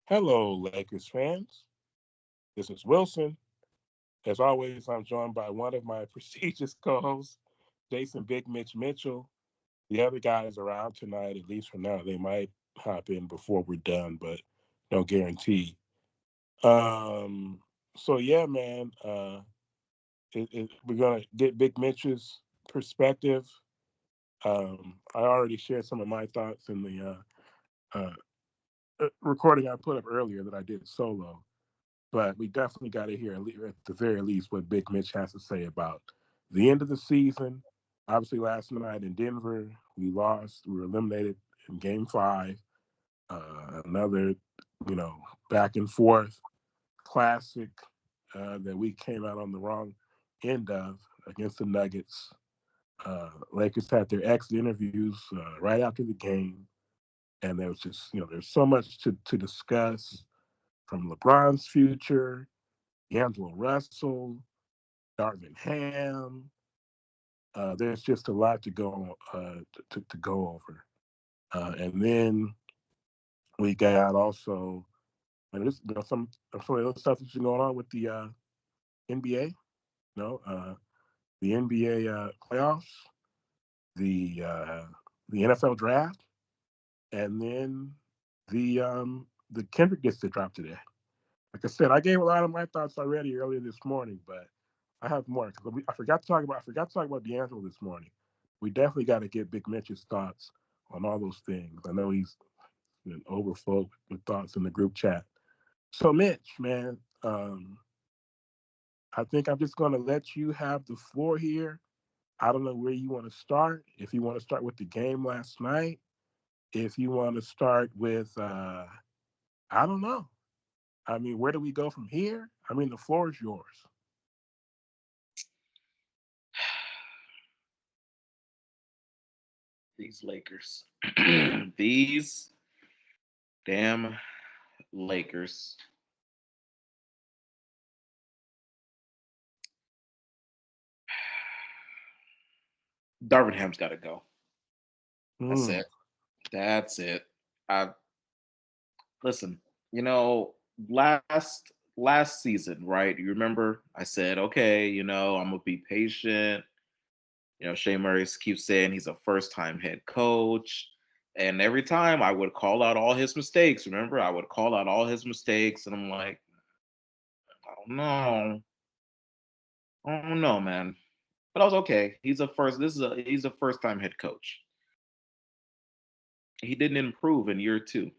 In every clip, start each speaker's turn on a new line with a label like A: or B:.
A: Hello, Lakers fans. This is Wilson. As always, I'm joined by one of my prestigious co-hosts, Jason Big Mitch Mitchell. The other guys are out tonight, at least for now. They might hop in before we're done, but no guarantee. Um, so yeah, man, we're gonna get Big Mitch's perspective. I already shared some of my thoughts in the recording I put up earlier that I did solo. But we definitely got to hear at the very least what Big Mitch has to say about the end of the season. Obviously, last night in Denver, we lost. We were eliminated in Game Five. Another, you know, back and forth classic that we came out on the wrong end of against the Nuggets. Lakers had their exit interviews right after the game, and there was just, there's so much to discuss from LeBron's future, D'Angelo Russell, Darvin Ham. There's just a lot to go over, and then we got also some of those stuff that's been going on with the NBA. The NBA playoffs, the uh, the NFL draft, and then the Kendrick gets to drop today. Like I said, I gave a lot of my thoughts already earlier this morning, but I have more. I forgot to talk about D'Angelo this morning. We definitely got to get Big Mitch's thoughts on all those things. I know he's been overflowed with thoughts in the group chat. So, Mitch, man, I think I'm just going to let you have the floor here. I don't know where you want to start. If you want to start with the game last night, if you want to start with, I don't know. I mean, where do we go from here? I mean, the floor is yours.
B: These Lakers. These damn Lakers. Darvin Ham's got to go. That's
A: Mm.
B: it. That's it. I listen. You know, last season, right? You remember I said, okay, I'm gonna be patient. Shea Murray keeps saying he's a first time head coach. And every time I would call out all his mistakes. Remember, I would call out all his mistakes, and I'm like, I don't know. I don't know, man. But I was okay. He's a first time head coach. He didn't improve in year two.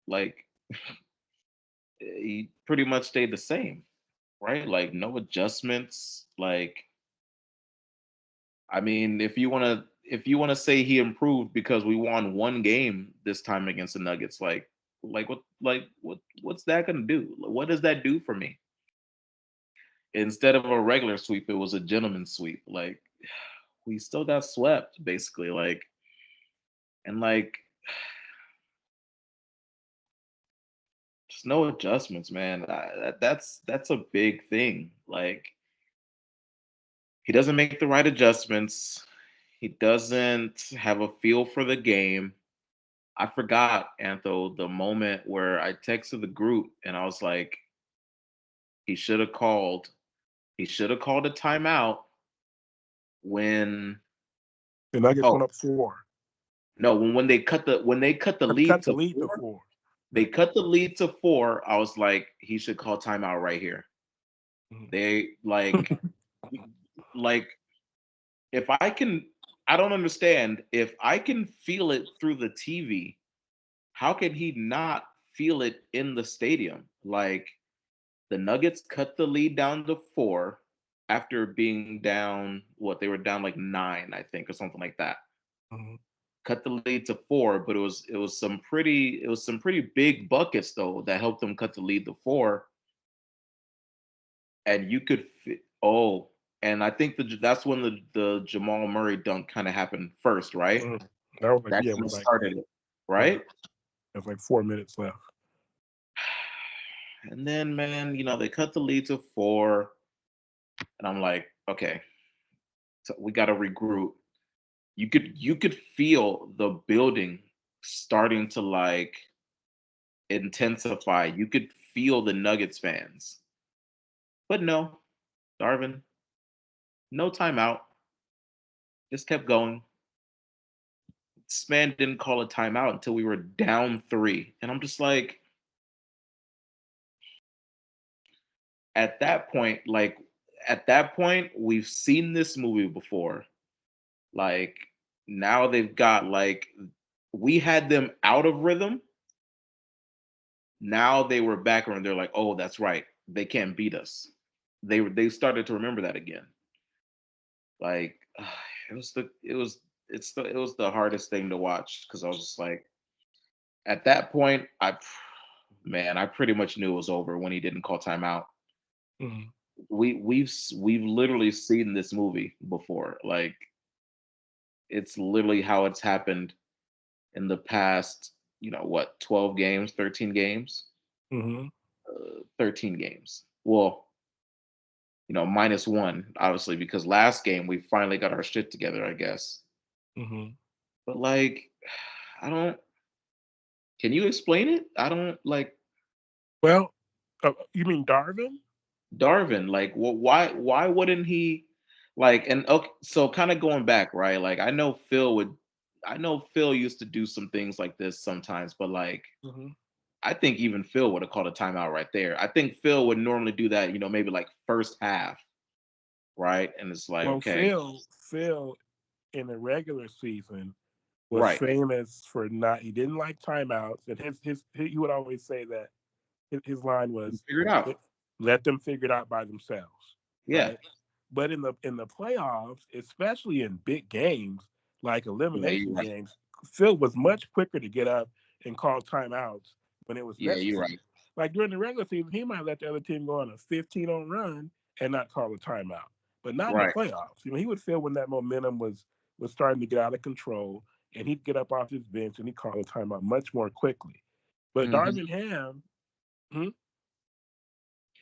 B: Like he pretty much stayed the same, right? Like no adjustments. Like I mean, if you wanna say he improved because we won one game this time against the Nuggets, what's that gonna do? What does that do for me? Instead of a regular sweep, it was a gentleman's sweep. Like we still got swept, basically. And just no adjustments, man. That's a big thing. Like he doesn't make the right adjustments. He doesn't have a feel for the game. I forgot, Antho, the moment where I texted the group and I was like, he should have called. He should have called a timeout when.
A: The Nuggets
B: Oh
A: went up four.
B: no, when they cut the lead
A: Cut the
B: to
A: lead to
B: four.
A: four.
B: They
A: Right.
B: cut the lead to four. I was like, he should call timeout right here.
A: Mhm.
B: They like if I can. I don't understand. If I can feel it through the TV, how can he not feel it in the stadium? Like the Nuggets cut the lead down to four after being down. What they were down like nine, I think, or something like that.
A: Mhm.
B: Cut the lead to four, but it was some pretty big buckets though that helped them cut the lead to four, and you could oh, and I think that's when the Jamal Murray dunk kind of happened first, right?
A: Mhm. That was like,
B: That
A: yeah,
B: kind of
A: with like,
B: started it,
A: yeah,
B: right?
A: there's like 4 minutes left.
B: And then, man, they cut the lead to four, and I'm like, okay, so we got to regroup. You could feel the building starting to like intensify. You could feel the Nuggets fans. But no, Darvin, no timeout. Just kept going. This man didn't call a timeout until we were down three. And I'm just like, at that point, we've seen this movie before. Like, now they've got like, we had them out of rhythm. Now they were back and they're like, oh, that's right. They can't beat us. They started to remember that again. Like, it was the it was it's the it was the hardest thing to watch because I was just like, at that point, I pretty much knew it was over when he didn't call timeout.
A: Mhm.
B: We've literally seen this movie before. Like, it's literally how it's happened in the past, 12 games, 13 games,
A: Mhm.
B: 13 games. Well, minus one, obviously, because last game we finally got our shit together, I guess.
A: Mhm.
B: But like, I don't. Can you explain it? I don't like
A: Well, you mean Darvin?
B: Darvin. Like, why wouldn't he? Like, and okay, so kind of going back, right? Like, I know Phil used to do some things like this sometimes, but like,
A: Mhm.
B: I think even Phil would have called a timeout right there. I think Phil would normally do that, maybe like first half, right? And it's like,
A: Well,
B: okay,
A: Phil in the regular season was
B: right,
A: famous for not. He didn't like timeouts, and he would always say that his line was,
B: figure it out.
A: "Let let them figure it out by themselves,"
B: Yeah,
A: right? But in the playoffs, especially in big games like
B: yeah, you're
A: elimination
B: right.
A: games, Phil was much quicker to get up and call timeouts when it was
B: Yeah, you're
A: necessary.
B: right.
A: Like during the regular season, he might let the other team go on a 15-0 run and not call a timeout, but not in the
B: Right.
A: playoffs. He would feel when that momentum was starting to get out of control, and he'd get up off his bench and he'd call a timeout much more quickly. But
B: Hmm.
A: Darvin Ham, hmm,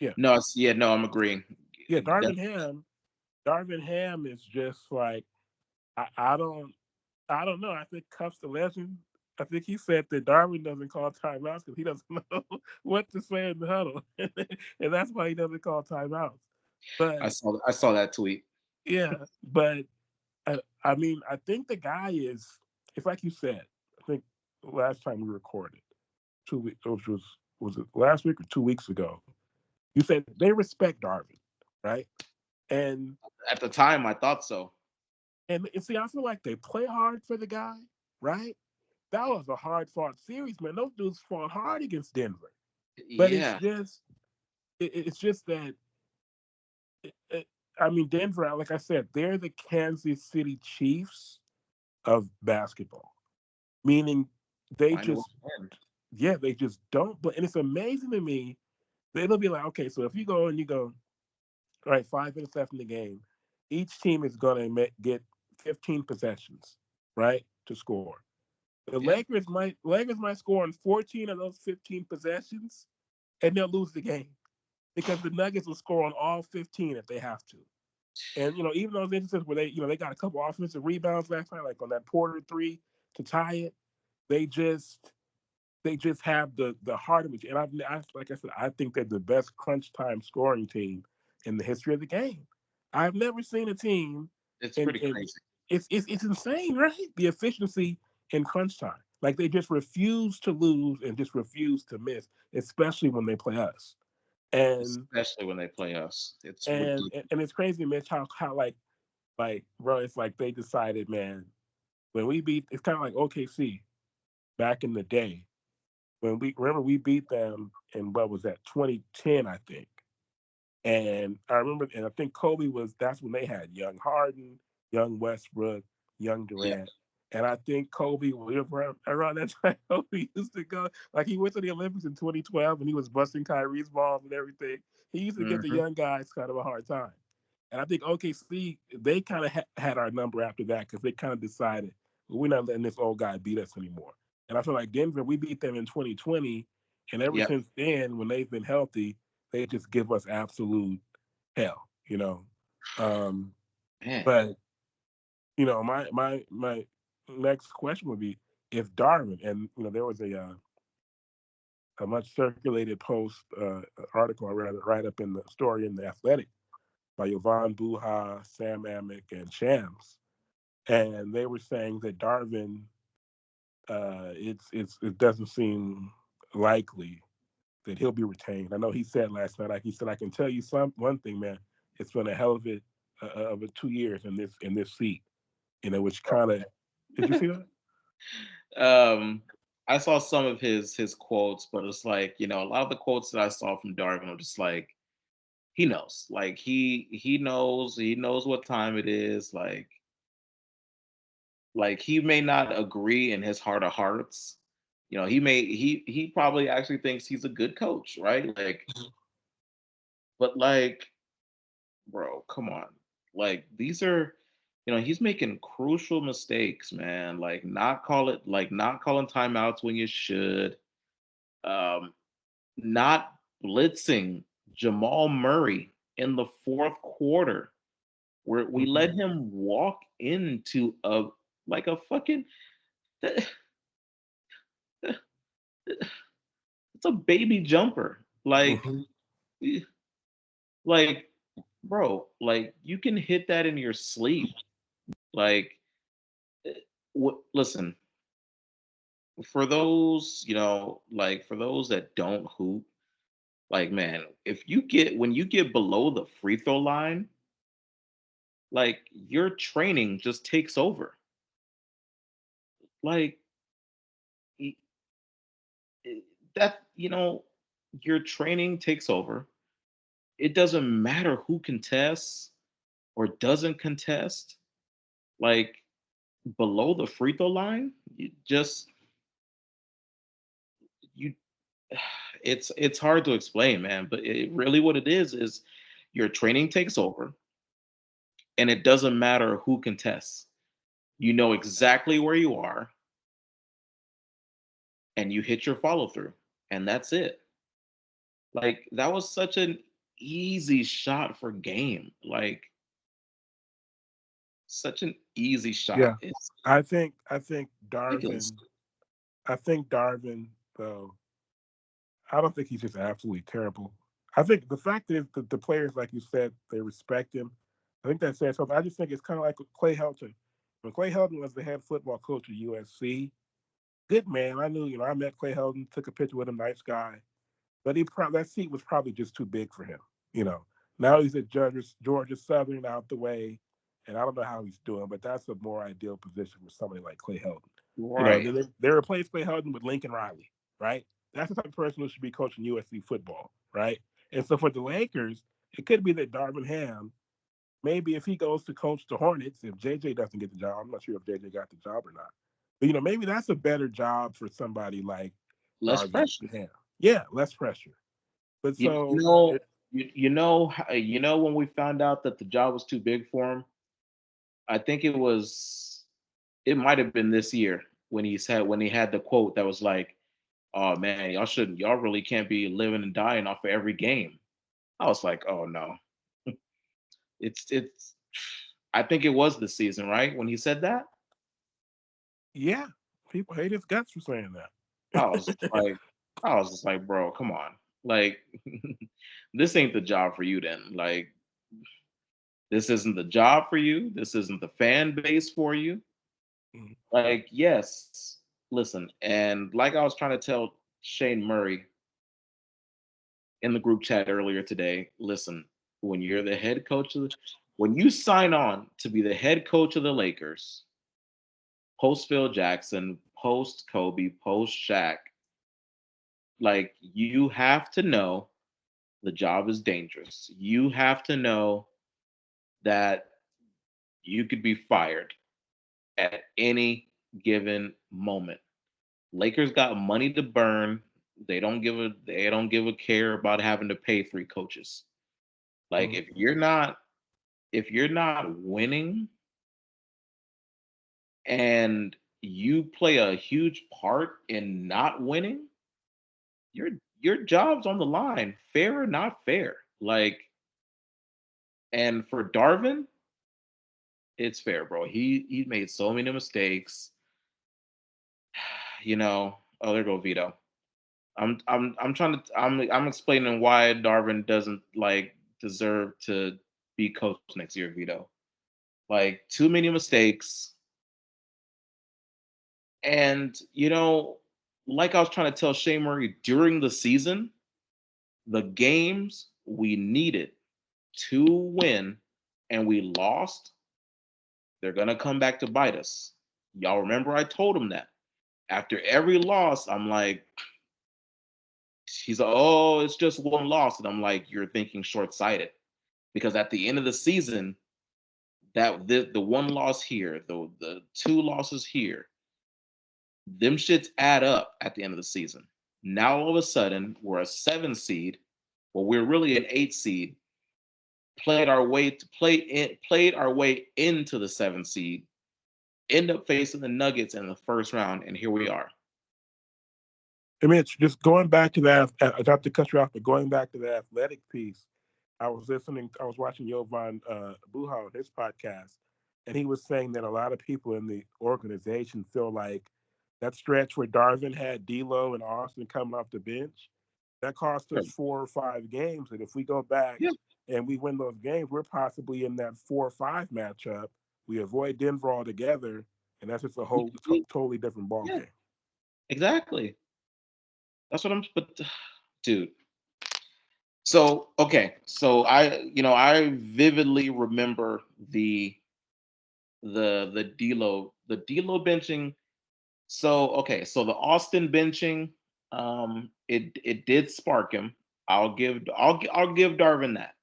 A: yeah,
B: No, yeah, no, I'm agreeing.
A: yeah,
B: That,
A: Darvin Ham is just like I, I don't I don't know. I think Cuff's the legend. I think he said that Darwin doesn't call timeouts because he doesn't know what to say in the huddle, and that's why he doesn't call timeouts. But
B: I saw that tweet.
A: yeah, but I mean, I think the guy is. It's like you said. I think last time we recorded 2 weeks, which was it last week or 2 weeks ago? You said they respect Darvin, right? And
B: At the time, I thought so.
A: and see, I feel like they play hard for the guy, right? That was a hard fought series, man. Those dudes fought hard against Denver, but
B: Yeah,
A: it's just that I mean Denver, like I said, they're the Kansas City Chiefs of basketball, meaning they
B: find a way
A: just
B: to win.
A: they just don't. But and it's amazing to me. They'll be like, okay, so if you go and you go, all right, 5 minutes left in the game, each team is going to get 15 possessions, right, to score. The
B: Yeah,
A: Lakers might score on 14 of those 15 possessions, and they'll lose the game because the Nuggets will score on all 15 if they have to. And even those instances where they got a couple offensive rebounds last night, like on that Porter three to tie it, they just have the heart of it. And like I said, I think they're the best crunch time scoring team in the history of the game. I've never seen a team,
B: it's
A: and
B: pretty crazy.
A: it's insane, right? The efficiency in crunch time. Like they just refuse to lose and just refuse to miss, especially when they play us. And
B: Especially when they play us. It's
A: and
B: ridiculous.
A: and it's crazy, Mitch, how like bro, it's like they decided, man, when we beat it's kind of like OKC back in the day when we beat them in what was that 2010, I think. And I remember, and I think Kobe was that's when they had young Harden, young Westbrook, young
B: Yeah.
A: Durant. And I think Kobe, around that time, Kobe used to go, like he went to the Olympics in 2012 and he was busting Kyrie's balls and everything. He used to give the
B: Hmm.
A: young guys kind of a hard time. And I think OKC, they kind of had our number after that because they kind of decided, well, we're not letting this old guy beat us anymore. And I feel like Denver, we beat them in 2020. And ever
B: Yep.
A: since then, when they've been healthy, they just give us absolute hell. Um,
B: Man.
A: but my next question would be if Darwin and there was a much circulated post article, or rather, right up in the story in the Athletic by Yvonne Buha, Sam Amick, and Shams, and they were saying that Darvin, it doesn't seem likely that he'll be retained. I know he said last night, like he said, I can tell you one thing, man. It's been a hell of a 2 years in this seat, which kind of, did you see that?
B: um, I saw some of his quotes, but it's like, a lot of the quotes that I saw from Darvin are just like he knows, like he knows what time it is, like he may not agree in his heart of hearts. He probably actually thinks he's a good coach, right? Like, but like, bro, come on. Like these are, he's making crucial mistakes, man. Like not calling timeouts when you should. Um, Not blitzing Jamal Murray in the fourth quarter, where we
A: Mhm.
B: let him walk into a fucking it's a baby jumper.
A: Mhm.
B: Eh, like, bro, like you can hit that in your sleep. Like, eh, listen, for those that don't hoop, like, man, if you get when you get below the free throw line, like your training just takes over. Like, y- eh, that, your training takes over. It doesn't matter who contests or doesn't contest. Like, below the free throw line, you it's hard to explain, man, but really what it is your training takes over, and it doesn't matter who contests. You know exactly where you are, and you hit your follow through, and that's it. Like, that was such an easy shot for game. Like, such an easy
A: Yeah,
B: shot. It's
A: I think
B: ridiculous.
A: Darvin, though, I don't think he's just absolutely terrible. I think the fact is that the players, like you said, they respect him. I think that says something. I just think it's kind of like with Clay Helton. When Clay Helton was the head football coach at USC, good man. I knew, I met Clay Helton, took a picture with him, nice guy. But that seat was probably just too big for him. You know, now he's at Georgia Southern out the way, and I don't know how he's doing, but that's a more ideal position for somebody like Clay Helton.
B: Right.
A: They replaced Clay Helton with Lincoln Riley, right? That's the type of person who should be coaching USC football, right? And so for the Lakers, it could be that Darvin Ham, maybe if he goes to coach the Hornets, if JJ doesn't get the job, I'm not sure if JJ got the job or not. But maybe that's a better job for somebody like
B: Less
A: Darvin
B: pressure.
A: Ham. Yeah, less pressure. But
B: You, you
A: so
B: know, when we found out that the job was too big for him, I think it might have been this year when he had the quote that was like, "Oh man, y'all really can't be living and dying off of every game." I was like, "Oh no." It's I think it was this season, right? When he said that,
A: yeah, people hate his guts for saying
B: I was just
A: that.
B: like, "Bro, come on. Like, this ain't the job for you then. Like, this isn't the job for you. This isn't the fan base for you. Like, yes, listen." And like I was trying to tell Shane Murray in the group chat earlier today, listen, when you're the head coach when you sign on to be the head coach of the Lakers, post Phil Jackson, post Kobe, post Shaq, like you have to know the job is dangerous. You have to know that you could be fired at any given moment. Lakers got money to burn. They don't give a care about having to pay three coaches. Like, if you're not winning and you play a huge part in not winning, your your job's on the line, fair or not fair. Like, and for Darvin, it's fair, bro. He made so many mistakes. Oh, there go Vito. I'm explaining why Darvin doesn't like deserve to be coach next year, Vito. Like too many mistakes. And like I was trying to tell Shea Murray during the season, the games we needed to win and we lost, they're gonna come back to bite us. Y'all remember I told him that. After every loss, I'm like, he's like, oh, it's just one loss. And I'm like, you're thinking short-sighted. Because at the end of the season, that the one loss here, the two losses here, them shits add up at the end of the season. Now all of a sudden, we're a 7 seed. Well, we're really an 8 seed. Played our way into the 7 seed. End up facing the Nuggets in the first round, and here we are.
A: I mean, it's just going back to that. I have to cut you off, but going back to the athletic piece, I was watching Jovan Buha on his podcast, and he was saying that a lot of people in the organization feel like that stretch where Darvin had D'Lo and Austin coming off the bench, that cost us 4 or 5 games. And if we go back
B: Yeah,
A: and we win those games, we're possibly in that 4 or 5 matchup. We avoid Denver altogether, and that's just a whole totally different ball
B: yeah,
A: game.
B: exactly. That's what I'm. But, dude. So okay, so I vividly remember the D'Lo benching. So okay, so the Austin benching, it did spark him. I'll give Darvin that.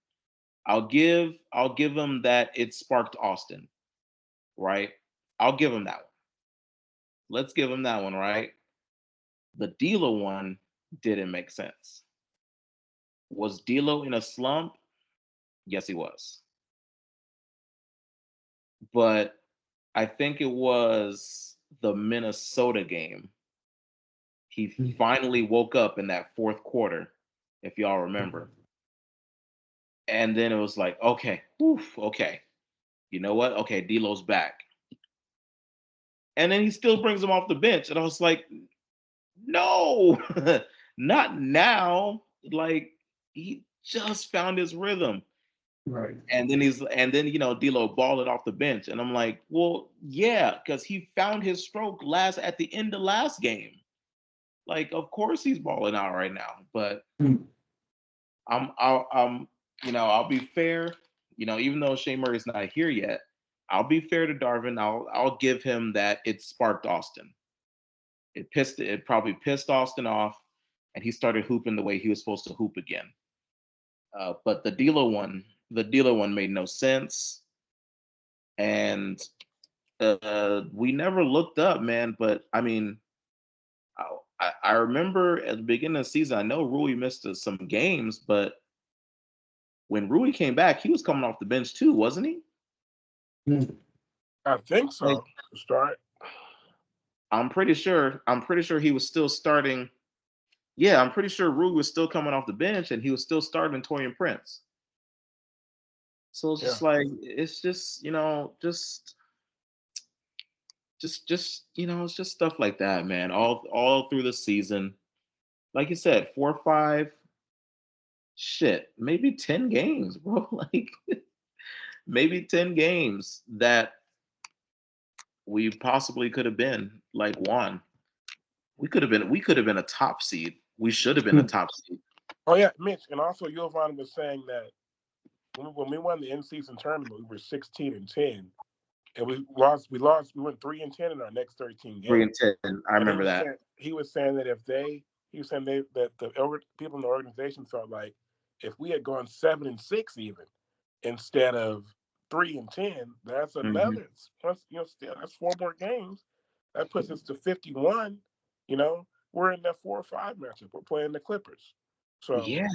B: I'll give him that it sparked Austin, right? I'll give him that one. Let's give him that one, right? The D'Lo one didn't make sense. Was D'Lo in a slump? Yes, he was. But I think it was the Minnesota game. He finally woke up in that fourth quarter, if y'all remember. And then it was like, okay, okay. You know what? Okay, D'Lo's back. And then he still brings him off the bench. And I was like, no, not now. Like, he just found his rhythm.
A: Right.
B: And then D'Lo balled it off the bench. And I'm like, well, yeah, because he found his stroke at the end of last game. Like, of course he's balling out right now. But I'll be fair. Even though Shea Murray's not here yet, I'll be fair to Darvin. I'll give him that it sparked Austin. It probably pissed Austin off, and he started hooping the way he was supposed to hoop again. But the D'Lo one made no sense, and we never looked up, man. But I mean, I remember at the beginning of the season, I know Rui missed some games, but when Rui came back, he was coming off the bench too, wasn't he?
A: I think
B: Like,
A: so. To start.
B: I'm pretty sure he was still starting. Yeah, I'm pretty sure Rui was still coming off the bench and he was still starting Torian Prince. So it's
A: Yeah.
B: just like it's just it's just stuff like that, man. All through the season. Like you said, 4 or 5, shit, maybe 10 games, bro. Like maybe 10 games that we possibly could have been like one. We could have been a top seed. We should have been a top seed.
A: Oh yeah, Mitch, and also Jovan was saying that when we won the in-season tournament, we were 16-10, and we went 3-10 in our next 13
B: Three
A: games.
B: and ten. I
A: And
B: remember that.
A: he was saying that he was saying that the people in the organization felt like if we had gone 7-6 even instead of 3-10, that's
B: Hmm.
A: another. Still that's 4 more games. That puts us to 51. You know, we're in that 4 or 5 matchup. We're playing the Clippers. So
B: Yeah,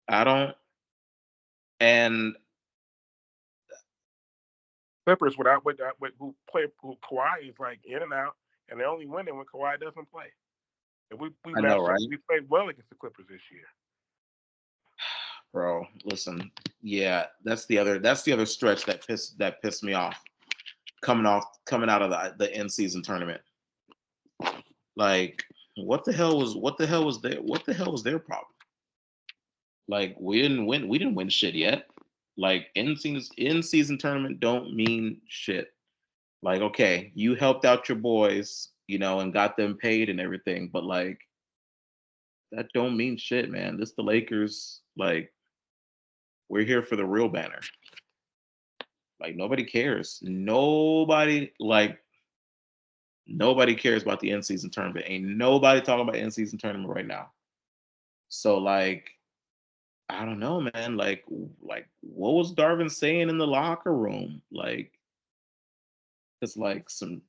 B: I don't. And
A: Clippers with who Kawhi is like in and out, and they only winning when Kawhi doesn't play. And we
B: I know,
A: matched up.
B: right,
A: We played well against the Clippers this year.
B: bro? Listen, yeah, that's the other stretch that pissed me off coming out of the in season tournament. Like, what the hell was their problem? Like we didn't win shit yet. Like in season tournament don't mean shit. Like, okay, you helped out your boys, and got them paid and everything, but like that don't mean shit, man. This the Lakers. Like, we're here for the real banner. Like, nobody cares. Nobody cares about the in-season tournament. Ain't nobody talking about in-season tournament right now. So like, I don't know, man. Like what was Darvin saying in the locker room? Like, it's like some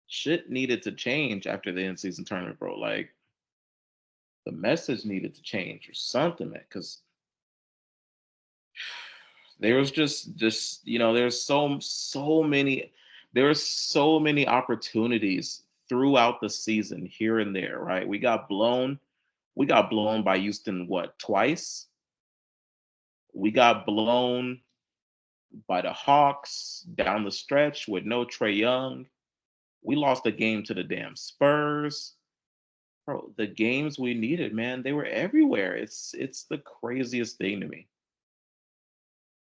B: shit needed to change after the in-season tournament, bro. Like, the message needed to change or something, man. Because there was just there's so many opportunities throughout the season here and there, right? We got blown by Houston, what, twice? We got blown by the Hawks down the stretch with no Trae Young. We lost the game to the damn Spurs. Bro, the games we needed, man, they were everywhere. It's the craziest thing to me.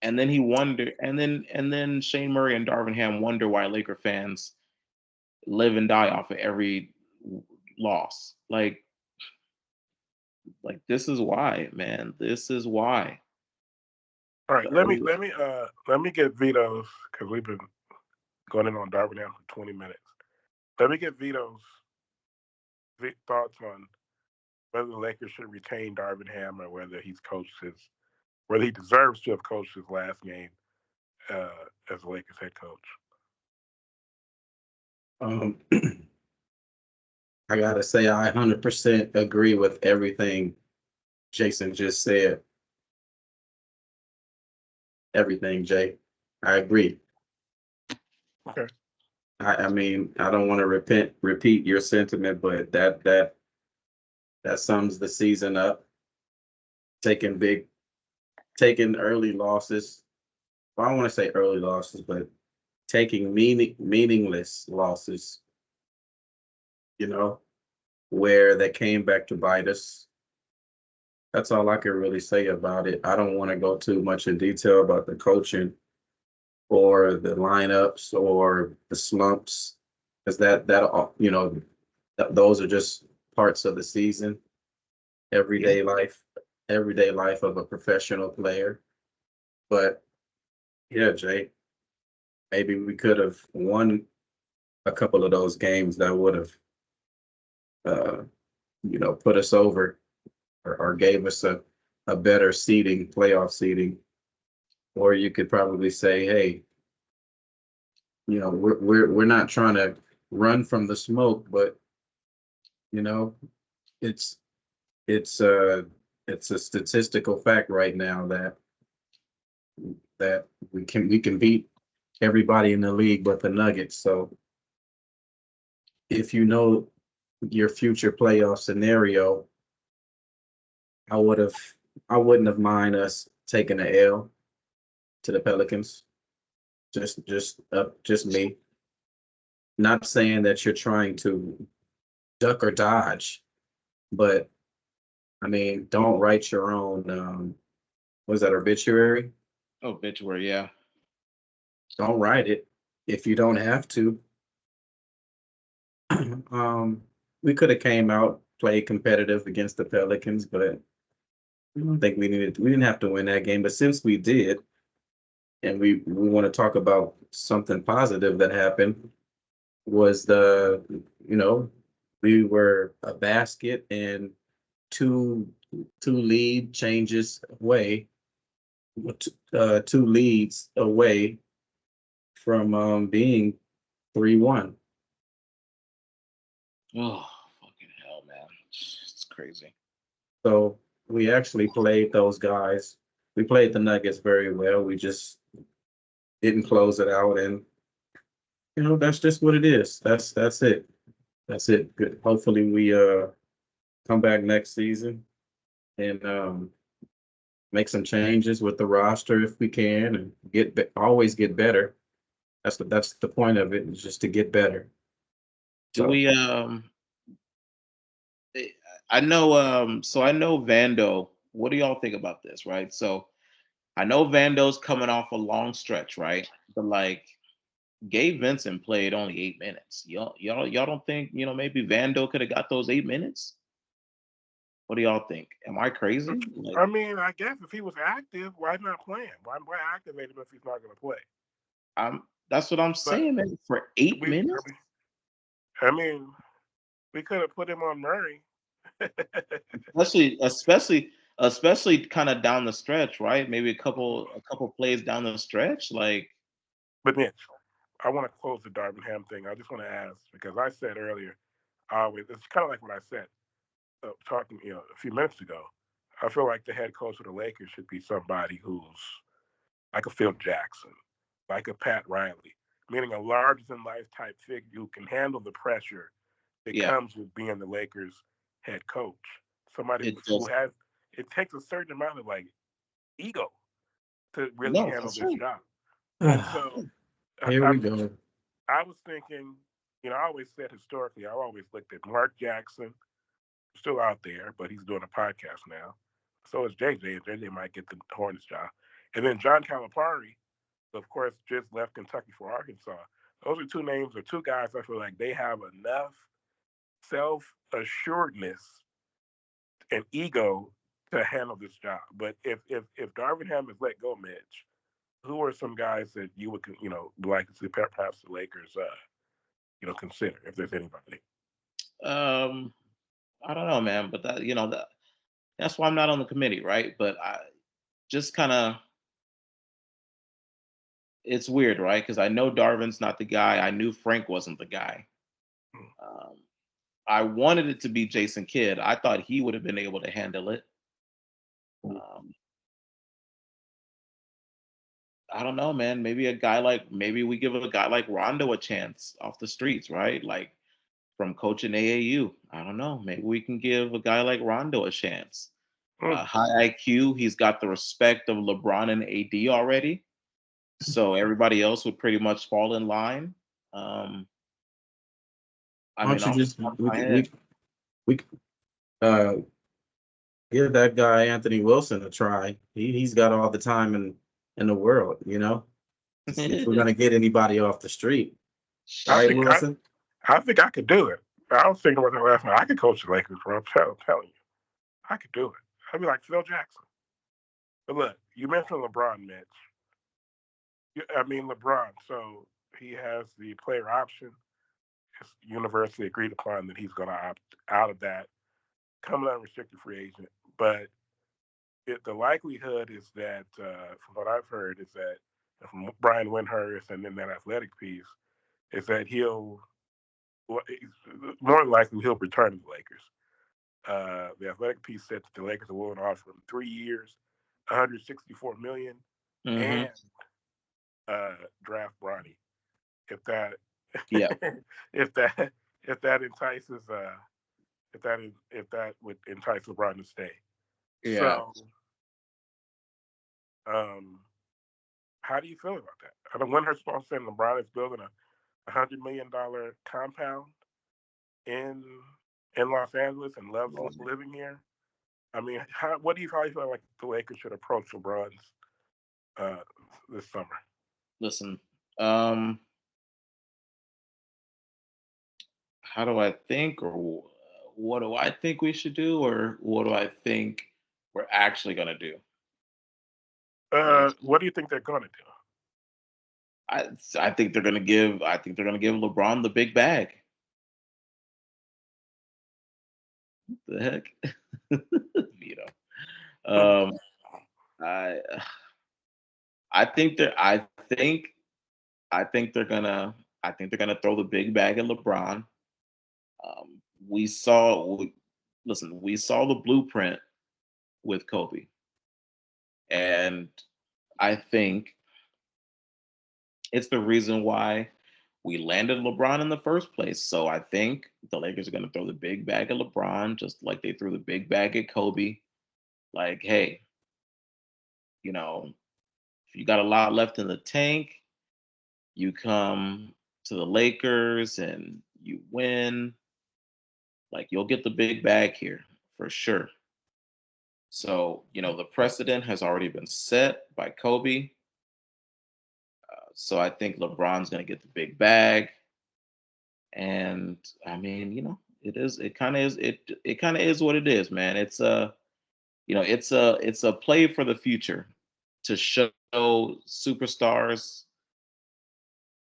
B: And then he wondered, and then Shane Murray and Darvin Ham wonder why Laker fans live and die off of every loss. Like this is why, man. This is why.
A: All right,
B: The
A: let me
B: only
A: let me let me get Vito's, because we've been going in on Darvin now for 20 minutes. Let me get Vito's thoughts on whether the Lakers should retain Darvin Ham or whether he deserves to have coached his last game as the Lakers head coach.
C: Um, I gotta say, I 100% agree with everything Jason just said. Everything, Jay. I agree.
A: Okay.
C: I mean, I don't want to repeat your sentiment, but that sums the season up. Taking big, taking early losses. Well, I don't want to say early losses, but taking meaningless losses. You know, where they came back to bite us. That's all I can really say about it. I don't want to go too much in detail about the coaching or the lineups or the slumps, because those are just parts of the season,
B: yeah.
C: everyday life, everyday life of a professional player. But yeah, Jay, maybe we could have won a couple of those games that would have, uh, put us over, or gave us a better seeding, playoff seeding. Or you could probably say, hey, we're not trying to run from the smoke, but you know, it's it's uh it's a statistical fact right now that we can beat everybody in the league but the Nuggets. So if you know your future playoff scenario, I would have I wouldn't have mind us taking a L to the Pelicans. Just me. Not saying that you're trying to duck or dodge, but I mean, don't write your own was that obituary?
B: Obituary, yeah.
C: Don't write it if you don't have to. um, we could have came out, played competitive against the Pelicans, but I don't think we didn't have to win that game. But since we did, and we want to talk about something positive that happened, was you know, we were a basket and two two lead changes away, two leads away from being 3-1.
B: Oh, fucking hell, man. It's crazy.
C: So we actually played those guys. We played the Nuggets very well. We just didn't close it out, and that's just what it is. That's it. That's it. Good. Hopefully we come back next season and make some changes with the roster if we can, and always get better. That's the point of it, is just to get better.
B: Do
C: So
B: we I know. So I know Vando. What do y'all think about this? Right. So I know Vando's coming off a long stretch, right? But like Gabe Vincent played only 8 minutes. Y'all don't think maybe Vando could have got those 8 minutes? What do y'all think? Am I crazy? Like,
A: I mean, I guess if he was active, why not play him? Why activate him if he's not going to play?
B: that's what I'm
A: But
B: saying, man. For eight
A: we,
B: minutes,
A: I mean, we could have put him on Murray.
B: especially kind of down the stretch, right? Maybe a couple plays down the stretch, like.
A: But Mitch, I want to close the Darvin Ham thing. I just want to ask because I said earlier, it's kind of like what I said talking, a few minutes ago. I feel like the head coach of the Lakers should be somebody who's like a Phil Jackson, like a Pat Riley, meaning a larger than life type figure who can handle the pressure that
B: Yeah,
A: comes with being the Lakers head coach. Somebody
B: it
A: who
B: just
A: has it takes a certain amount of like ego to really
B: no, for
A: handle this
B: sure.
A: job. And so
C: Here we
A: I'm
C: go.
A: I was thinking, I always said historically, I always looked at Mark Jackson, still out there, but he's doing a podcast now. So is JJ, and JJ might get the Hornets job. And then John Calipari, of course, just left Kentucky for Arkansas. Those are two names or two guys I feel like they have enough self assuredness and ego to handle this job. But if Darvin Ham is let go, Mitch, who are some guys that you would like to see perhaps the Lakers consider if there's anybody?
B: Um, I don't know, man, but that's why I'm not on the committee, right? But I just kind of it's weird, right? Because I know Darvin's not the guy. I knew Frank wasn't the guy. Um, I wanted it to be Jason Kidd. I thought he would have been able to handle it. Um, I don't know, man. Maybe we give a guy like Rondo a chance off the streets, right? Like from coaching AAU. I don't know. Maybe we can give a guy like Rondo a chance.
A: Hmm.
B: High IQ. He's got the respect of LeBron and AD already, so everybody else would pretty much fall in line. Um, I
C: Why
B: mean,
C: don't you
B: off the
C: just
B: top of
C: we
B: my
C: could
B: head,
C: we could, uh give that guy Anthony Wilson a try. He's got all the time in the world, if we're gonna get anybody off the street,
A: I
C: right,
A: think I,
C: Wilson?
A: I think I could do it. I was thinking about that last night. I could coach the Lakers, bro. I'm telling you, I could do it. I'd be like Phil Jackson. But look, you mentioned LeBron, Mitch. I mean LeBron. So he has the player option. It's universally agreed upon that he's going to opt out of that, come an unrestricted free agent. But the likelihood is that, from what I've heard, is that from Brian Windhurst and then that athletic piece, is that more than likely he'll return to the Lakers. The athletic piece said that the Lakers are willing to offer him 3 years, 164 million,
B: hmm
A: and draft Bronny. If that,
B: yeah,
A: if that, if that entices, if that would entice LeBron to stay.
B: yeah.
A: So, um, how do you feel about that? I don't want her supposed saying LeBron is building $100 million compound in Los Angeles and loves living here. I mean, how do you feel like the Lakers should approach LeBron's uh, this summer?
B: Listen, um, how do I think, or what do I think we should do, or what do I think we're actually gonna do? Like,
A: What do you think they're going to do?
B: I I think they're gonna give LeBron the big bag. The heck, you know. I I think they're think I think they're gonna throw the big bag at LeBron. Um, we saw we, listen, we saw the blueprint with Kobe, and I think it's the reason why we landed LeBron in the first place. So I think the Lakers are going to throw the big bag at LeBron, just like they threw the big bag at Kobe. Like, hey, if you got a lot left in the tank, you come to the Lakers and you win. Like, you'll get the big bag here. for sure. So, the precedent has already been set by Kobe. So I think LeBron's going to get the big bag. And I mean, it kind of is what it is, man. It's a play for the future to show superstars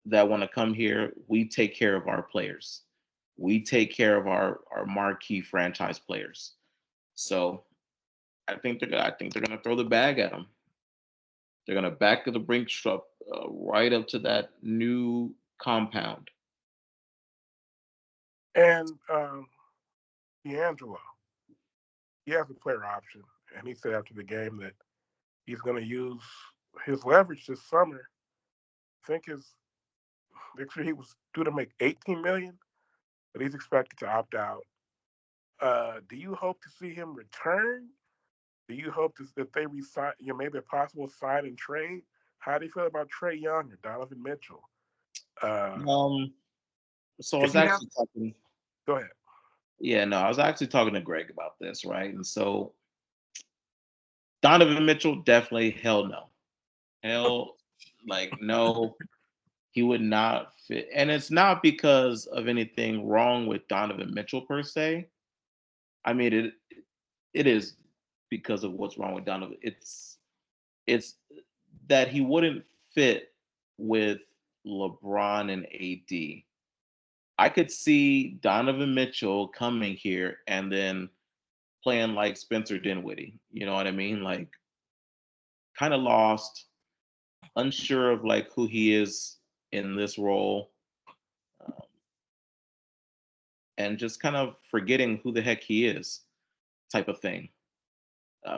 B: that want to come here. We take care of our players. We take care of our marquee franchise players. So I think they're gonna throw the bag at them. They're gonna back of the brink truck right up to that new compound.
A: And D'Angelo, he has a player option, and he said after the game that he's going to use his leverage this summer. I think his next year he was due to make 18 million, but he's expected to opt out. Do you hope to see him return? Do you hope that they resign? Maybe a possible sign and trade. How do you feel about Trae Young or Donovan Mitchell? Uh,
B: Um, so I
A: if
B: was
A: you have,
B: actually talking.
A: go ahead.
B: Yeah, no, I was actually talking to Greg about this, right? And so Donovan Mitchell, definitely hell no. Hell, like, no, he would not fit. And it's not because of anything wrong with Donovan Mitchell per se. I mean, it is because of what's wrong with Donovan. It's that he wouldn't fit with LeBron and AD. I could see Donovan Mitchell coming here and then playing like Spencer Dinwiddie. You know what I mean? Like, kind of lost, unsure of like who he is in this role, um, and just kind of forgetting who the heck he is, type of thing.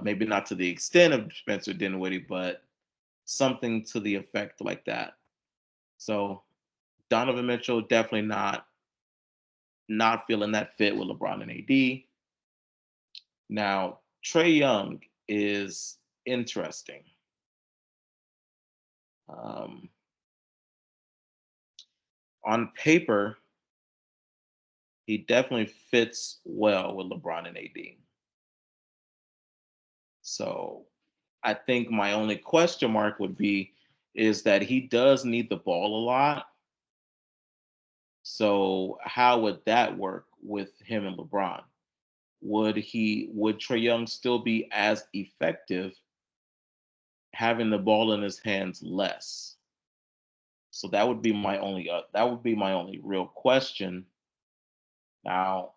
B: Maybe not to the extent of Spencer Dinwiddie, but something to the effect like that. So Donovan Mitchell definitely not feeling that fit with LeBron and AD. Now Trae Young is interesting. Um, on paper, he definitely fits well with LeBron and AD. So I think my only question mark would be is that he does need the ball a lot. So how would that work with him and LeBron? Would Trae Young still be as effective having the ball in his hands less? So that would be my only real question. Now,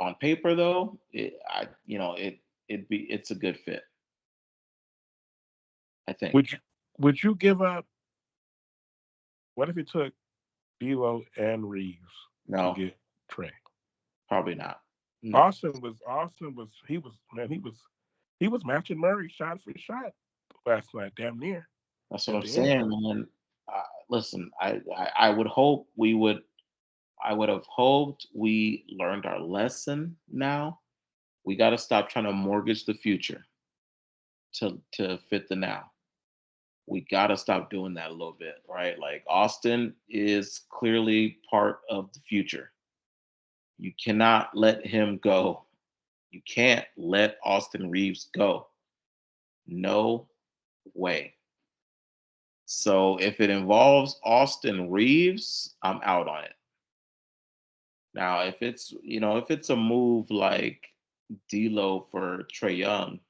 B: on paper though, it's a good fit, I think.
A: Would you give up? What if it took D'Lo and Reeves to
B: No,
A: get Trey?
B: probably not. No.
A: Austin was matching Murray shot for shot last night, damn near
B: That's what
A: at
B: I'm
A: the end.
B: saying, man. Listen, I would hope we would. I would have hoped we learned our lesson. Now we got to stop trying to mortgage the future to fit the now. We got to stop doing that a little bit, right? Like, Austin is clearly part of the future. You cannot let him go. You can't let Austin Reeves go. No way. So if it involves Austin Reeves, I'm out on it. Now, if it's a move like D'Lo for Trae Young,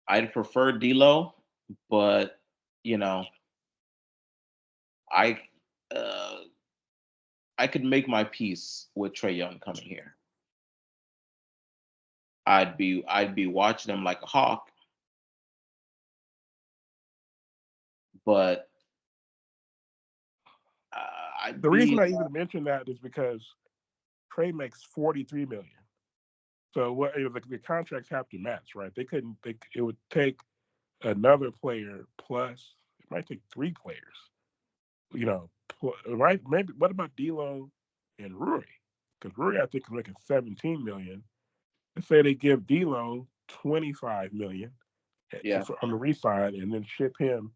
B: I'd prefer D'Lo, but you know, I uh, I could make my peace with Trae Young coming here. I'd be watching him like a hawk, but I'd
A: The reason
B: be
A: I even mention that is because Trey makes 43 million. So the contracts have to match, right? They couldn't. It would take another player plus. It might take three players. Right? Maybe. What about D'Lo and Rui? Because Rui, I think, is making 17 million. Let's say they give D'Lo 25 million
B: yeah.
A: on the re-sign, and then ship him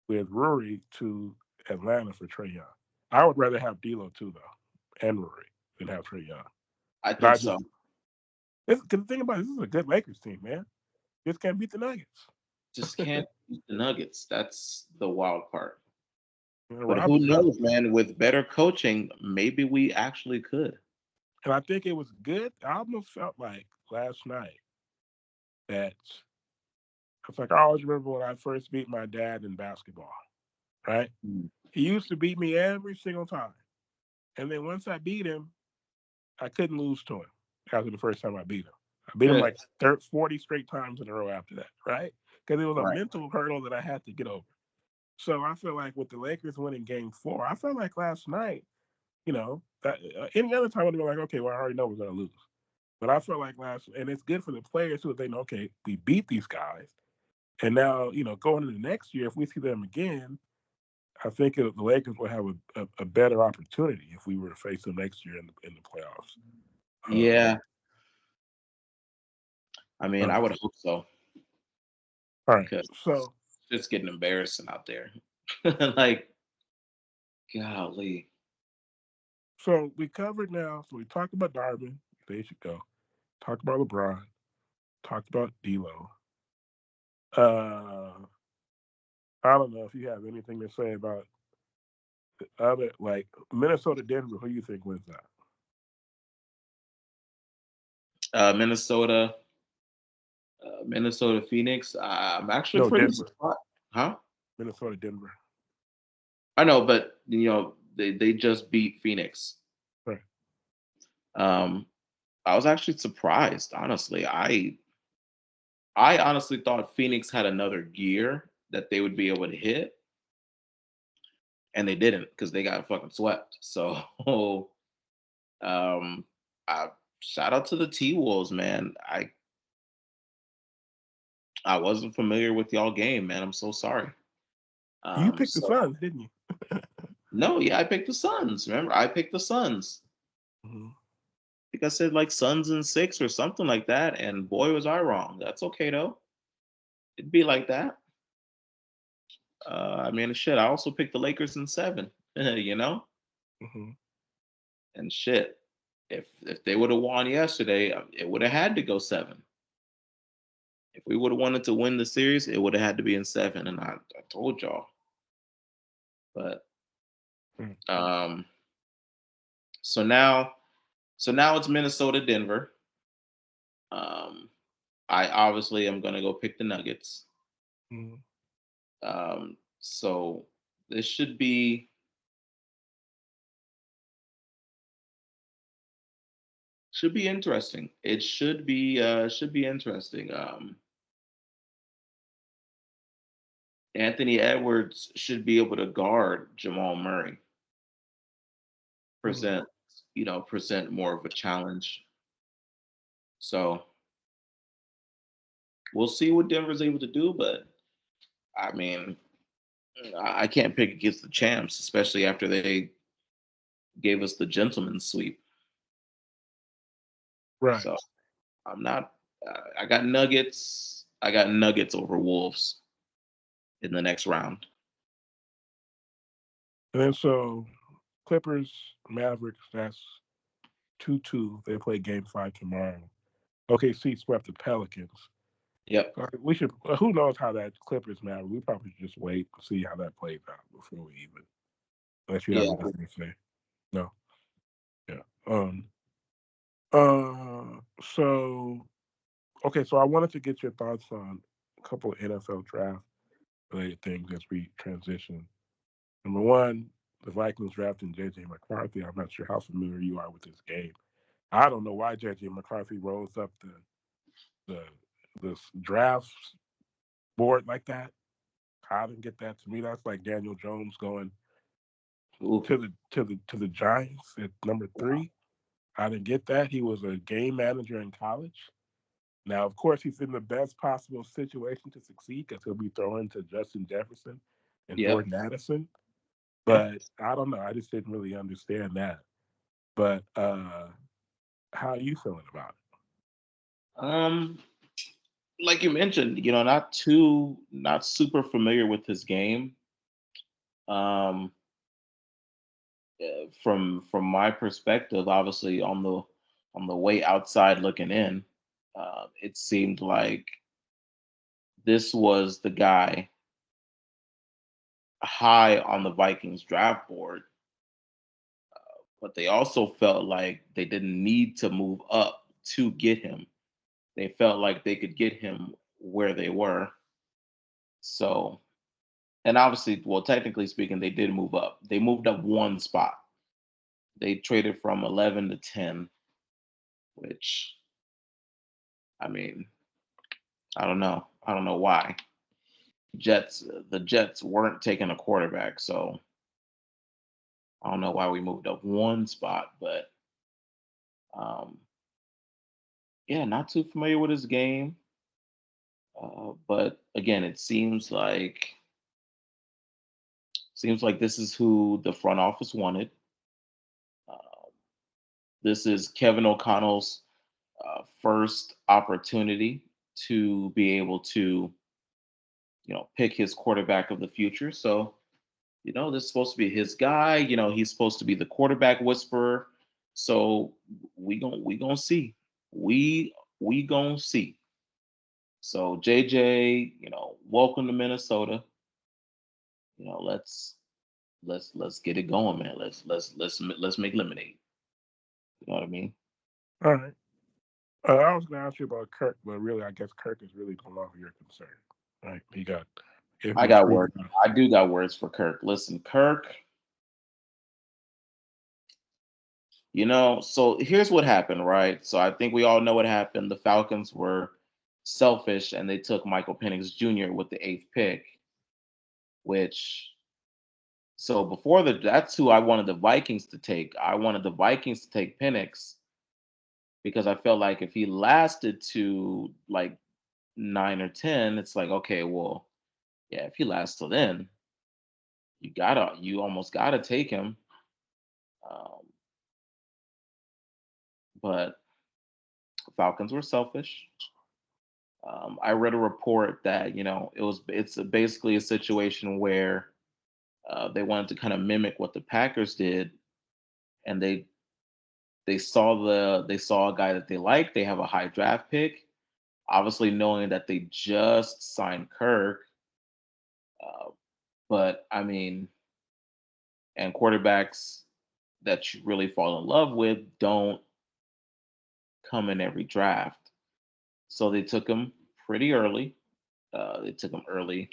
A: with Rui to Atlanta for Trae Young. I would rather have D'Lo too, though, and Rui than have Trae Young.
B: I
A: But
B: think so.
A: because the thing about it, this is a good Lakers team, man. Just can't beat the Nuggets.
B: Just can't beat the Nuggets. That's the wild part. But
A: Rob
B: who
A: is young,
B: knows, man? With better coaching, maybe we actually could.
A: and I think it was good. I almost felt like last night that it's like I always remember when I first beat my dad in basketball. Right?
B: Mm.
A: He used to beat me every single time, and then once I beat him, I couldn't lose to him after the first time I beat him. I beat him like 40 straight times in a row after that, right? Because it was a
B: Right.
A: mental hurdle that I had to get over. So I feel like with the Lakers winning game 4, I felt like last night, that any other time I'd be like, okay, well, I already know we're going to lose. But I felt like and it's good for the players too, if they know, okay, we beat these guys. And now, going into the next year, if we see them again, I think the Lakers will have a better opportunity if we were to face them next year in the playoffs.
B: Yeah. I mean, I
A: Um,
B: would hope so.
A: all right.
B: Because
A: So
B: it's getting embarrassing out there. Like, golly.
A: we covered now. So we talked about Darvin. They should go. Talked about LeBron. Talked about D'Lo. Uh, I don't know if you have anything to say about the other, like Minnesota, Denver. Who you think wins that?
B: Minnesota, Minnesota, Phoenix. I'm actually
A: No,
B: pretty
A: Denver.
B: surprised. Huh?
A: Minnesota, Denver.
B: I know, but they just beat Phoenix.
A: Right.
B: Um, I was actually surprised, honestly. I honestly thought Phoenix had another gear that they would be able to hit, and they didn't because they got fucking swept. So, um, I shout out to the T Wolves, man. I wasn't familiar with y'all game, man. I'm so sorry.
A: You picked the
B: So
A: Suns, didn't you?
B: no, yeah, I picked the Suns. Remember, I picked the Suns.
A: Mm-hmm.
B: I think I said like Suns in 6 or something like that, and boy was I wrong. That's okay though. It'd be like that. I mean, shit. I also picked the Lakers in 7. You know,
A: Mm-hmm.
B: and shit. If they would have won yesterday, it would have had to go 7. If we would have wanted to win the series, it would have had to be in 7. And I told y'all. But um, so now, it's Minnesota, Denver. Um, I obviously am gonna go pick the Nuggets.
A: Mm-hmm.
B: So this should be interesting. It should be interesting. Anthony Edwards should be able to guard Jamal Murray.
A: Mm-hmm.
B: Present more of a challenge. So we'll see what Denver's able to do, but I mean, I can't pick against the champs, especially after they gave us the gentleman's sweep.
A: Right.
B: So I'm not. I got Nuggets. I got Nuggets over Wolves in the next round.
A: And then Clippers, Mavericks. That's 2-2. They play Game 5 tomorrow. OKC swept the Pelicans.
B: Yep.
A: We should. Who knows how that Clippers matter? We probably should just wait and see how that plays out before we even. Unless you have
B: Yeah.
A: anything to say. No. Yeah. So okay. So I wanted to get your thoughts on a couple of NFL draft related things as we transition. Number one, the Vikings drafting JJ McCarthy. I'm not sure how familiar you are with this game. I don't know why JJ McCarthy rolls up the the draft board like that. I didn't get that. To me, that's like Daniel Jones going
B: Ooh.
A: to the Giants at number 3. I didn't get that. He was a game manager in college. Now, of course, he's in the best possible situation to succeed because he'll be throwing to Justin Jefferson and
B: Yep.
A: Jordan Addison. But I don't know. I just didn't really understand that. But how are you feeling about it?
B: Um, like you mentioned, not super familiar with his game. Um, from my perspective, obviously on on the way outside looking in, it seemed like this was the guy high on the Vikings draft board, but they also felt like they didn't need to move up to get him. They felt like they could get him where they were. So, and obviously, well, technically speaking, they did move up. They moved up one spot. They traded from 11 to 10, which, I mean, I don't know. I don't know why. The Jets weren't taking a quarterback, so I don't know why we moved up one spot, but um, yeah, not too familiar with his game. But again, it seems like this is who the front office wanted. Uh, this is Kevin O'Connell's first opportunity to be able to, pick his quarterback of the future. So, this is supposed to be his guy. He's supposed to be the quarterback whisperer. So we gonna see. We gonna see. So JJ, welcome to Minnesota. Let's get it going, man. Let's make lemonade. You know what I mean?
A: All right. I was going to ask you about Kirk, but really, I guess Kirk is really no longer your concern. Right? He got if
B: I
A: he
B: got
A: proves
B: words. I do got words for Kirk. Listen, Kirk. So here's what happened, right? So I think we all know what happened. The Falcons were selfish and they took Michael Penix Jr. with the eighth pick, which so before that's who I wanted the Vikings to take. I wanted the Vikings to take Penix because I felt like if he lasted to like 9 or 10, it's like, okay, well, yeah, if he lasts till then, you almost gotta take him. Um, but Falcons were selfish. I read a report that it's basically a situation where they wanted to kind of mimic what the Packers did, and they saw a guy that they liked. They have a high draft pick, obviously knowing that they just signed Kirk. Uh, but I mean, and quarterbacks that you really fall in love with don't come in every draft. So they took him pretty early. They took him early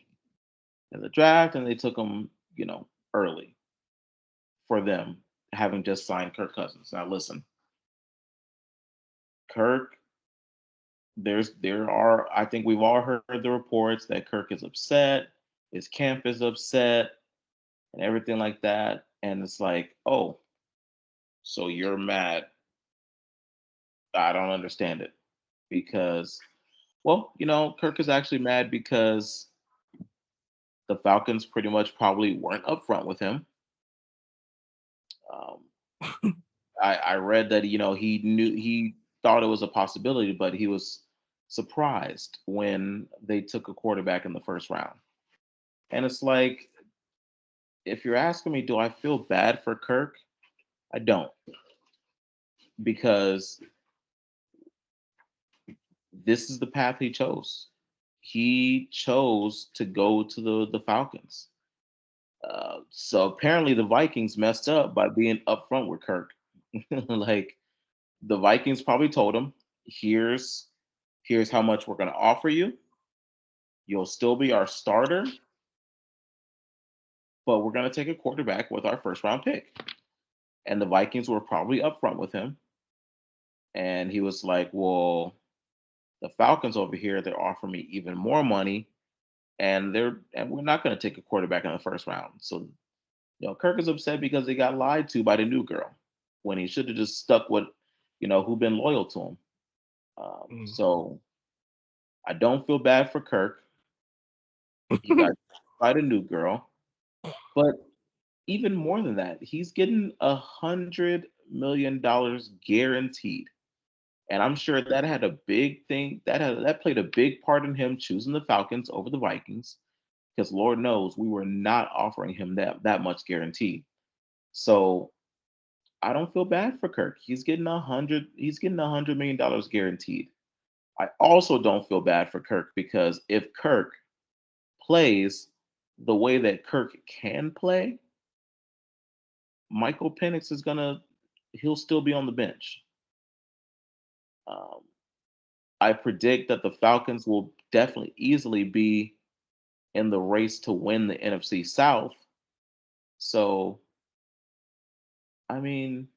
B: in the draft, and they took him, early for them, having just signed Kirk Cousins. Now, listen, Kirk. I think we've all heard the reports that Kirk is upset, his camp is upset, and everything like that. And it's like, oh, so you're mad. I don't understand it because, well, Kirk is actually mad because the Falcons pretty much probably weren't upfront with him. Um, I read that he thought it was a possibility, but he was surprised when they took a quarterback in the first round. And it's like, if you're asking me, do I feel bad for Kirk? I don't, because this is the path he chose. He chose to go to the Falcons. So apparently the Vikings messed up by being upfront with Kirk. Like, the Vikings probably told him, here's how much we're going to offer you. You'll still be our starter, but we're going to take a quarterback with our first round pick. And the Vikings were probably upfront with him. And he was like, well, the Falcons over here, they're offering me even more money, and we're not going to take a quarterback in the first round. So, Kirk is upset because he got lied to by the new girl when he should have just stuck with, who been loyal to him. So I don't feel bad for Kirk. He got by the new girl, but even more than that, he's getting $100 million guaranteed. And I'm sure that had a big thing that played a big part in him choosing the Falcons over the Vikings, because Lord knows we were not offering him that much guaranteed. So I don't feel bad for Kirk. He's getting $100 million guaranteed. I also don't feel bad for Kirk because if Kirk plays the way that Kirk can play, Michael Penix he'll still be on the bench. Um, I predict that the Falcons will definitely easily be in the race to win the NFC South. So, I mean,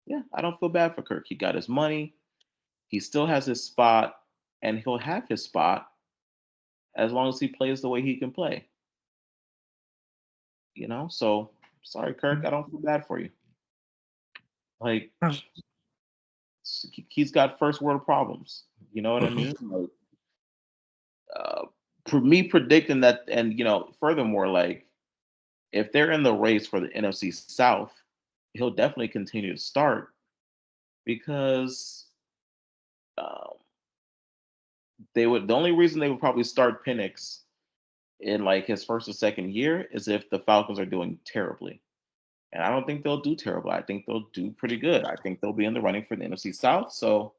B: yeah, I don't feel bad for Kirk. He got his money. He still has his spot, and he'll have his spot as long as he plays the way he can play. So sorry, Kirk, I don't feel bad for you. Like he's got first world problems. You know what I mean? Like, for me predicting that, and furthermore, like if they're in the race for the NFC South, he'll definitely continue to start because um, they would. The only reason they would probably start Penix in like his first or second year is if the Falcons are doing terribly. And I don't think they'll do terrible. I think they'll do pretty good. I think they'll be in the running for the NFC South. So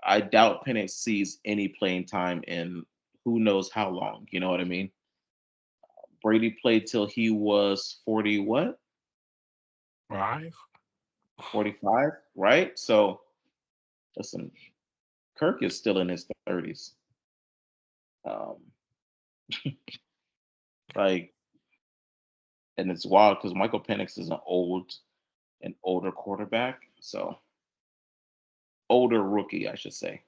B: I doubt Penix sees any playing time in who knows how long. You know what I mean? Brady played till he was 40, what?
A: 5.
B: 45, right? So listen, Kirk is still in his 30s. Um, like, and it's wild because Michael Penix is an older quarterback. So older rookie, I should say.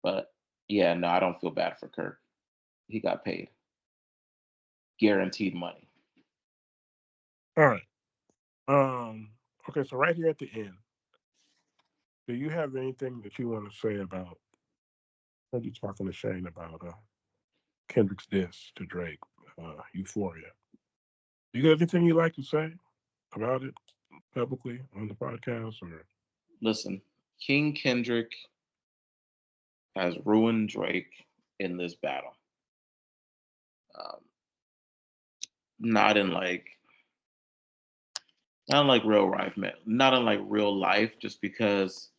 B: But yeah, no, I don't feel bad for Kirk. He got paid guaranteed money.
A: All right. Okay, so right here at the end, do you have anything that you want to say about? I heard you talking to Shane about Kendrick's diss to Drake, Euphoria. You got anything you like to say about it publicly on the podcast, or?
B: Listen, King Kendrick has ruined Drake in this battle. Um, not in like not in like real life, man. Not in like real life, just because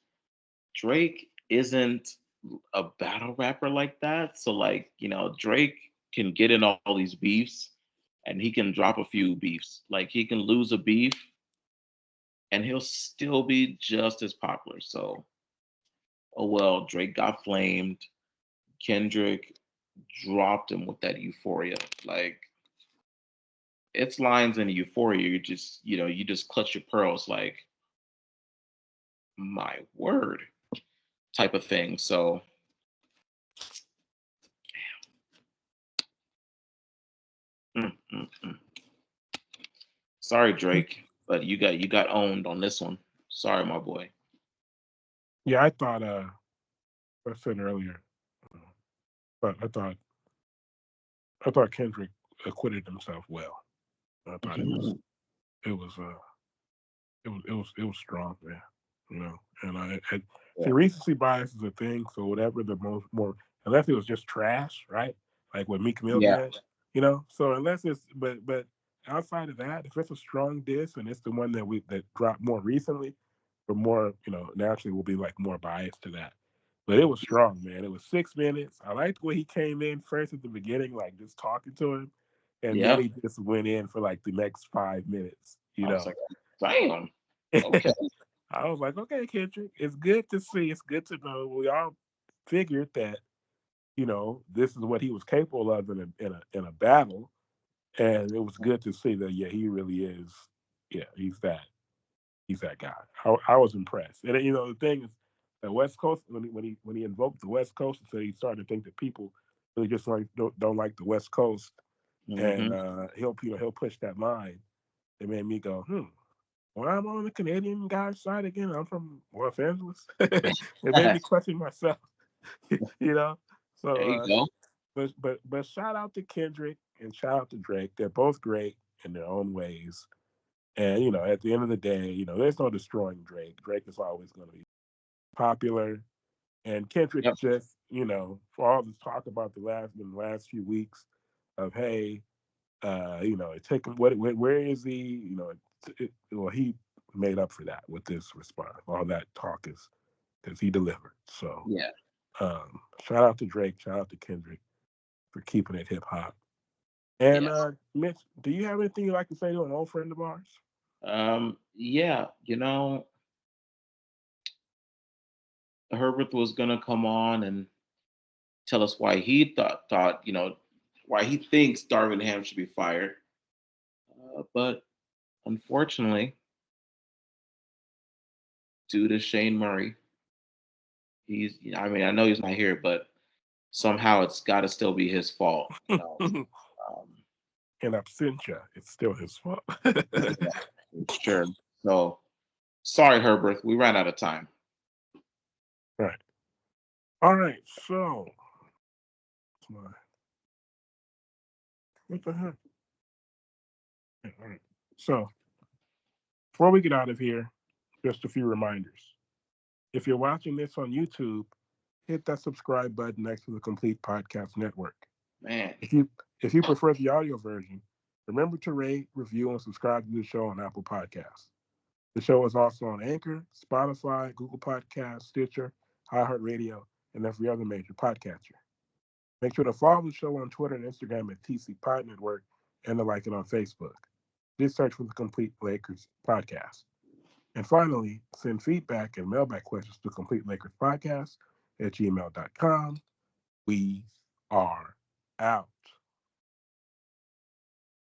B: Drake isn't a battle rapper like that. So like, Drake can get in all these beefs and he can drop a few beefs. Like he can lose a beef and he'll still be just as popular. So, oh well, Drake got flamed. Kendrick dropped him with that Euphoria. Like it's lines in Euphoria. You just clutch your pearls like my word type of thing. So mm, mm, mm. Sorry, Drake, but you got owned on this one. Sorry, my boy.
A: Yeah, I thought. I said earlier, uh, but I thought Kendrick acquitted himself well. I thought it was it was strong, man. You know, and see,
B: Yeah.
A: recency bias is a thing. So whatever the most more, unless it was just trash, right? Like what Meek Mill
B: Yeah.
A: did, you know. So unless it's but outside of that, if it's a strong diss and it's the one that dropped more recently, or more, naturally will be like more biased to that. But it was strong, man. It was 6 minutes. I liked the way he came in first at the beginning, like just talking to him, and then
B: Yep.
A: he just went in for like the next 5 minutes,
B: I was like, damn. Okay.
A: I was like, okay, Kendrick, it's good to see. It's good to know. We all figured that, this is what he was capable of in a battle, and it was good to see that. Yeah, he really is. Yeah, he's that guy. I was impressed, and the thing is, the West Coast when he invoked the West Coast, and said he started to think that people really just like don't like the West Coast, and
B: Hmm.
A: he'll push that line. It made me go, well, I'm on the Canadian guy's side again. I'm from Los Angeles. It made
B: There
A: me question myself, you know. So,
B: you go.
A: but shout out to Kendrick and shout out to Drake. They're both great in their own ways. And at the end of the day, there's no destroying Drake. Drake is always going to be popular, and Kendrick
B: Yep.
A: just, for all this talk about the last few weeks of hey, take him. Where is he? well, he made up for that with this response. All that talk is because he delivered. So
B: Yeah.
A: shout out to Drake, shout out to Kendrick for keeping it hip hop. And
B: Yes.
A: Mitch, do you have anything you'd like to say to an old friend of ours?
B: Yeah, Herbert was gonna come on and tell us why he thought why he thinks Darvin Ham should be fired. But unfortunately, due to Shane Murray, I mean, I know he's not here, but somehow it's got to still be his fault. Um,
A: In absentia, it's still his fault.
B: yeah, sure. So sorry, Herbert, we ran out of time.
A: Right. All right. So, what the heck? All right. So, before we get out of here, just a few reminders. If you're watching this on YouTube, hit that subscribe button next to the Complete Podcast Network.
B: Man,
A: If you prefer the audio version, remember to rate, review, and subscribe to the show on Apple Podcasts. The show is also on Anchor, Spotify, Google Podcasts, Stitcher, iHeartRadio, and every other major podcatcher. Make sure to follow the show on Twitter and Instagram at TC Pod Network and to like it on Facebook. Just search for the Complete Lakers Podcast. And finally, send feedback and mailback questions to Complete Lakers Podcast at gmail.com. We are out.